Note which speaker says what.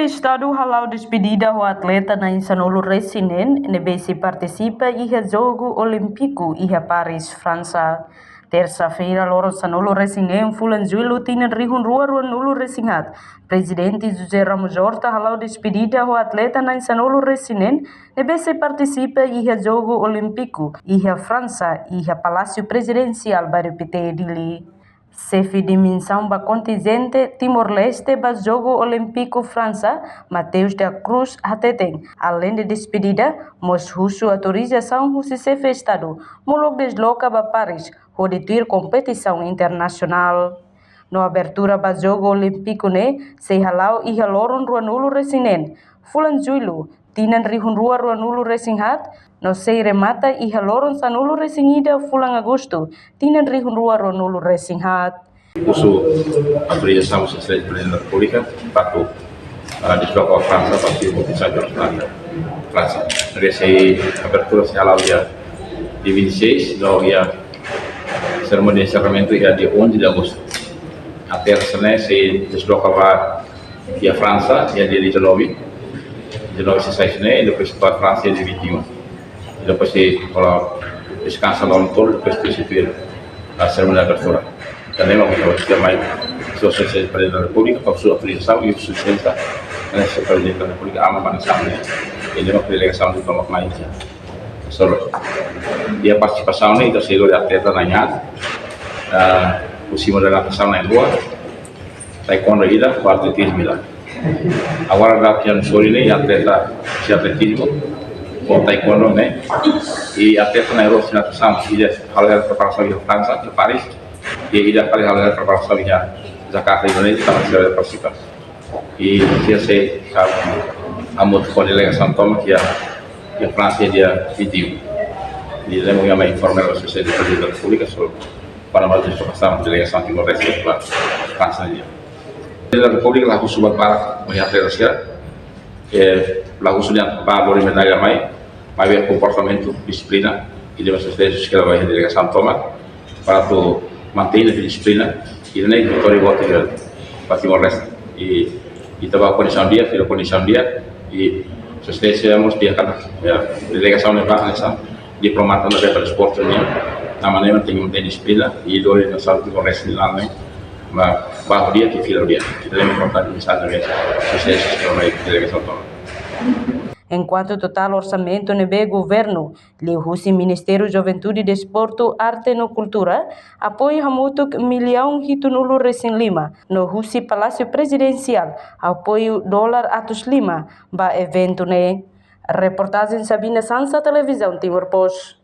Speaker 1: Estado halau despedida ao atleta na Insanolo Resinen, se participa e jogo olímpico e Paris, França. Terça-feira, Loro Sanolo Resinen, Fulan Juilu, Tina Rihun Ruaruan Nulu Resinhat. Presidente José Ramos Horta halau despedida ao atleta na Insanolo Resinen, se participa e jogo olímpico e França e Palácio Presidencial para PT Dili. Chefe de missão da contingente Timor-Leste para o Jogo Olímpico França, Mateus da Cruz Hateteng. Além de despedida, Mos Russo autorização o chefe Estado, Mulog desloca para Paris, onde ter competição internacional. Na abertura para o Jogo Olímpico, se halau e haloron ruanulo resinen, Fulan Juilu, Tinan Rihun Ruanulo Resinhat, no sei remata e haloron sanulo resingida Fulan Agosto, Tinan Rihun Ruanulo Resinhat.
Speaker 2: Uso autorização do Presidente da República para deslocar a França para a competição internacional. França. Essa abertura se halau dia 26, dia cerimônia de encerramento dia 11 de agosto. A terça se desloca para a França dia 19. 19 e depois para a França dia 21. E depois kalau descansa lá no todo, depois constituir a cerimônia de abertura. Também vamos ter mais soluções do Presidente da República para a sua autorização e sustenta o Presidente da República ama para a Assembleia. Ele é uma delegação de Tomak Malaysia. E a participação da torcedor de atleta na Inhada, o cimo da natação na rua, taekwondo ida, o atletismo ida. Agora da piano soli atleta de atletismo, o taekwondo e atleta na rua de natação, ida halau preparação de França, de Paris, e ida halau preparação de Jakarta, Indonesia, para se participar. E dia se a moto delegação toma que a França dia 21. E lembro que a informar a Sociedade do Presidente da República sobre para mais deslocação de delegação que vai ser para a França dia. Da República lagu subat para melihat Rusia, lagu sudah para medalha mais comportamento disciplina e de vocês que ela vai delegação toma para tu manter a disciplina e nem vitória volta para Timor-Leste e tava condição dia e vocês temos dia cada delegação leva essa diplomata da para esporte na maneira tem disciplina e dole na saúde Timor-Leste lá mas baru dia que filho dia kita lembra importante mensagem mesmo vocês que vai delegação toma.
Speaker 1: Enquanto total orçamento nebe governo, le Rusi Ministério Juventude, Desporto, Arte e Cultura, apoio hamutuk milhão hitunulo resin lima, no Rusi Palácio Presidencial, apoio dólar atus lima, ba evento ne. Reportagem Sabina Sansa, Televisão Timor Post.